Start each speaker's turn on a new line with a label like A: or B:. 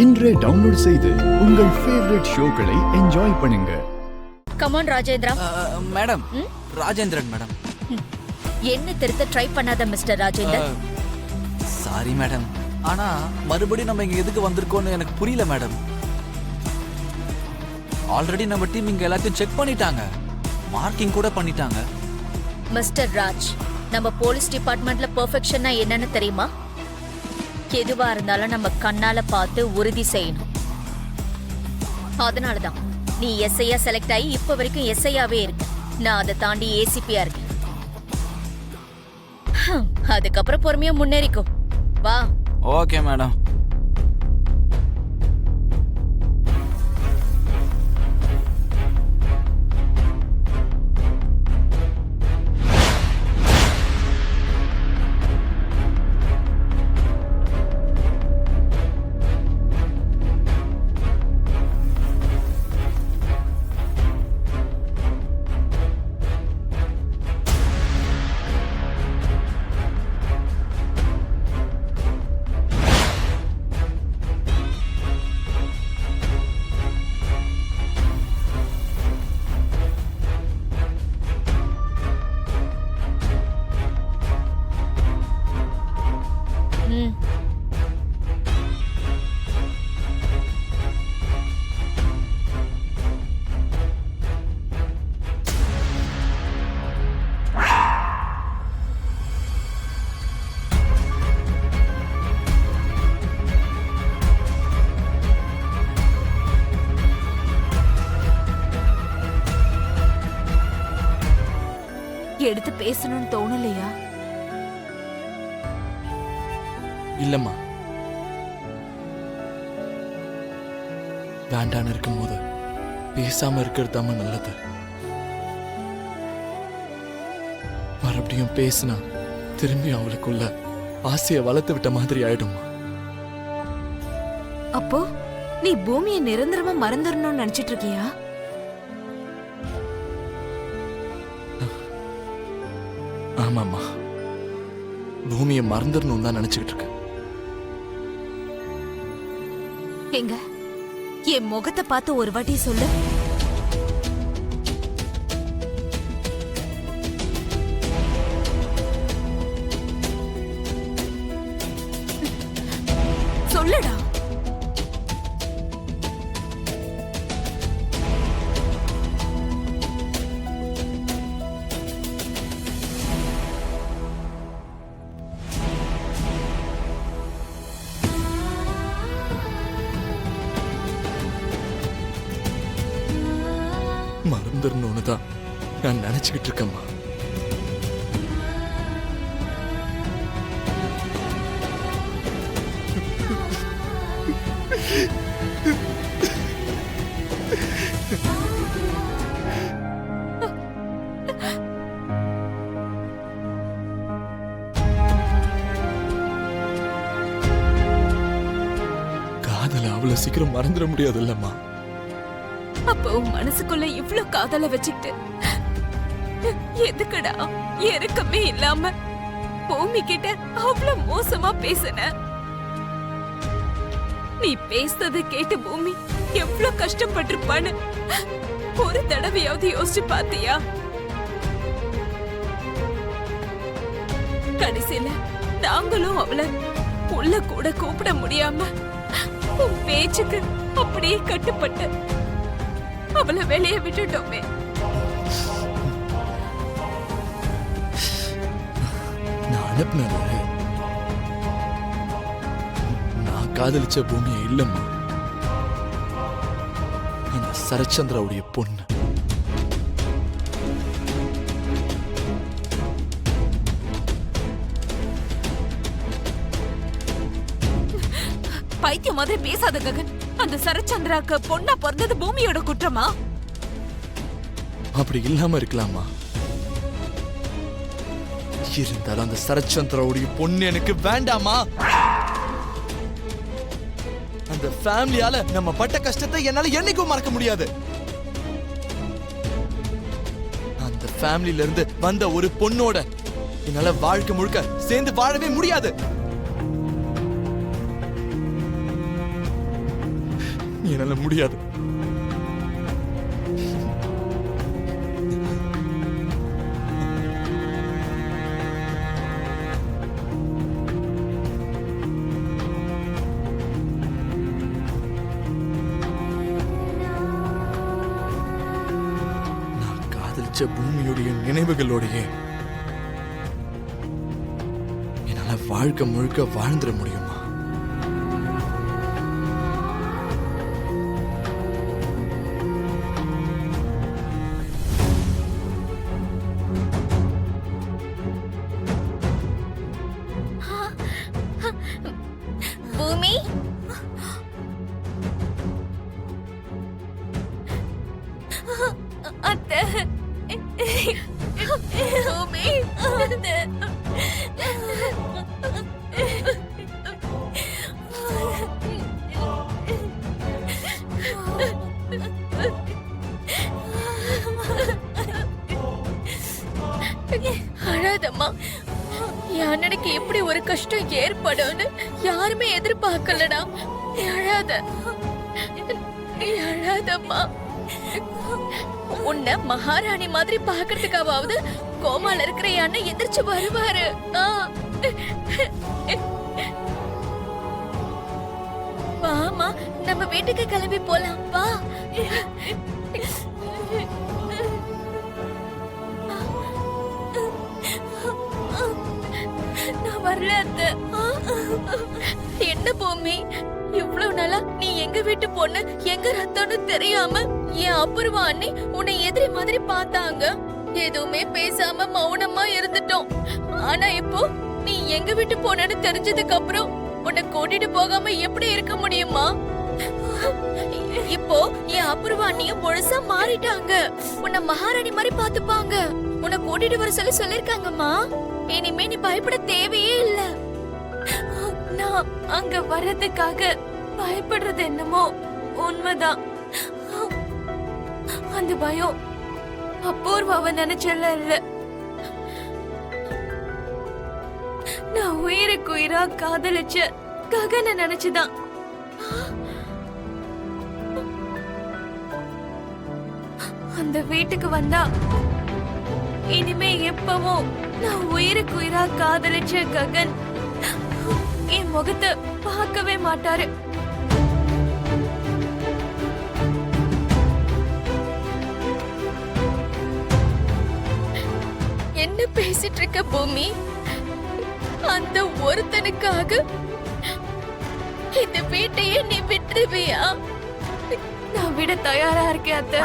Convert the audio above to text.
A: இன்றே டவுன்லோட் செய்து உங்கள் ஃபேவரட் ஷோக்களை என்ஜாய் பண்ணுங்க.
B: Come on Rajendra.
C: Madam Rajendran madam.
B: என்ன திருத்த ட்ரை பண்ணாத மிஸ்டர் ராஜேந்தர்.
C: சாரி மேடம், ஆனா மறுபடியும் நம்ம இங்க எதுக்கு வந்திருக்கோம்னு எனக்கு புரியல மேடம். ஆல்ரெடி நம்ம டீம் இங்க எல்லாத்தையும் செக் பண்ணிட்டாங்க, மார்க்கிங் கூட பண்ணிட்டாங்க.
B: மிஸ்டர் ராஜ், நம்ம போலீஸ் டிபார்ட்மெண்ட்ல பெர்ஃபெக்ஷனா என்னன்னு தெரியுமா? எதுவா இருந்தாலும் நம்ம கண்ணால பார்த்து உறுதி செய்யணும். அதனாலதான் நீ எஸ்ஐயா செலக்ட் ஆகி இப்ப வரைக்கும் எஸ்ஐயாவே இருக்கு. நான் அதை தாண்டி ஏசிபியா இருக்கேன். அதுக்கப்புறம் பொறுமையா முன்னேறிக்கும். வா.
C: Okay madam.
D: எடுத்து பேசணும்னு தோணலையா?
E: இல்லம்மா, வேண்டான்னு இருக்கும் போது பேசாம இருக்கிறதாம நல்லது. மறுபடியும் பேசினா திரும்பி அவளுக்குள்ள ஆசையை வளர்த்து விட்ட மாதிரி ஆயிடுமா.
D: அப்போ நீ பூமியை நிரந்தரமா மறந்துடணும்னு நினைச்சிட்டு இருக்கியா?
E: ஆமாம்மா, பூமியை மறந்துடணும் தான் நினைச்சுக்கிட்டு இருக்கேன்.
D: எங்க என் முகத்தை பார்த்து ஒரு வாட்டி சொல்லு. சொல்லுடா.
E: மறந்துடணும்னு தான் நான் நினைச்சுக்கிட்டு இருக்கேம்மா. காதல அவ்வளவு சீக்கிரம் மறந்துட முடியாது இல்லம்மா.
D: அப்போ மனசுக்குள்ள இவ்ளோ காதல வச்சுக்கிட்டு எதுக்குடா இறக்கமே இல்லாம பூமி கிட்ட அவ்வளவு மோசமா பேசுன? நீ பேசுறத கேட்டு பூமி எவ்ளோ கஷ்டப்பட்டிருப்பான்னு ஒரு தடவையாவது யோசிச்சு பாத்தியா? கடைசியில நாங்களும் அவளை உள்ள கூட கூப்பிட முடியாம உன் பேச்சுக்கு அப்படியே கட்டுப்பட்டு அவளை வெளியே விட்டுட்டோமே.
E: நான் அனுப்பினது நான் காதலிச்ச பூமியை இல்லம்மா, அந்த சரச்சந்திராவுடைய பொண்ணு.
D: பைத்தியம் மாதிரி பேசாத ககன். அந்த சரச்சந்திராக்கு பொண்ணா பிறந்தது பூமியோட குற்றமா?
E: அப்படி இல்லாம இருக்கலாமா? இருந்தாலும் அந்த சரச்சந்திராவுடைய பொண்ணு எனக்கு வேண்டாமா? அந்த ஃபேமிலியால நம்ம பட்ட கஷ்டத்தை என்னால என்னைக்கும் மறக்க முடியாது. அந்த ஃபேமிலில இருந்து வந்த ஒரு பொண்ணோட என்னால வாழ்க்கை முழுக்க சேர்ந்து வாழவே முடியாது. என்னால முடியாது. நான் காதலிச்ச பூமியுடைய நினைவுகளோடையே என்னால வாழ்க்கை முழுக்க வாழ்ந்துட முடியுமா?
B: பூமி,
D: அத்தை,
B: பூமி, அழாதம்மா. என் அண்ணனுக்கு எப்படி ஒரு கஷ்டம் ஏற்படும்னு யாருமே எதிர்பார்க்கலடா. நீ அழாத, நீ அழாதம்மா. உன்னை மகாராணி மாதிரி பாக்குறதுக்காவது கோமால இருக்கிற என் அண்ணன் எதிர்த்து வருவாரு. வாமா, நம்ம வீட்டுக்கு கிளம்பி போலாம் வா.
D: நான் வரல அத்தை.
B: என்ன பூமி, இவ்வளவு நாளா நீ எங்க வீட்டு பொண்ணு, எங்க ரத்தம்னு தெரியாம என் அப்புறமா அண்ணி உன்னை எதிரி மாதிரி பார்த்தாங்க. எதுவுமே பேசாம மௌனமா இருந்துட்டோம். ஆனா இப்போ நீ எங்க வீட்டு பொண்ணுன்னு தெரிஞ்சதுக்கு அப்புறம் உன்னை கூட்டிட்டு போகாம எப்படி இருக்க முடியுமா? இப்போ என் அப்புறமா அண்ணியும் முழுசா மாறிட்டாங்க. உன்னை மகாராணி மாதிரி பாத்துப்பாங்க. உன்னை கூட்டிட்டு வர சொல்லிருக்காங்கம்மா. இனிமே நீ பயப்பட தேவையே இல்ல.
D: நான் அங்க வர்றதுக்காக பயப்படுறது என்னமோ உண்மைதான். அந்த பயம் அபூர்வாவை நினைச்சல இல்ல. நான் உயிருக்கு உயிரா காதலிச்ச ககனை நினைச்சுதான். அந்த வீட்டுக்கு வந்தா இனிமே எப்பவும் நான் உயிருக்கு உயிரா காதலிச்ச ககன் என் முகத்தை பார்க்கவே மாட்டாரு.
B: என்ன பேசிட்டு இருக்க பூமி? அந்த ஒருத்தனுக்காக இந்த வீட்டையே நீ விட்டுருவியா?
D: நான் விட தயாரா இருக்கேன் அத்தை.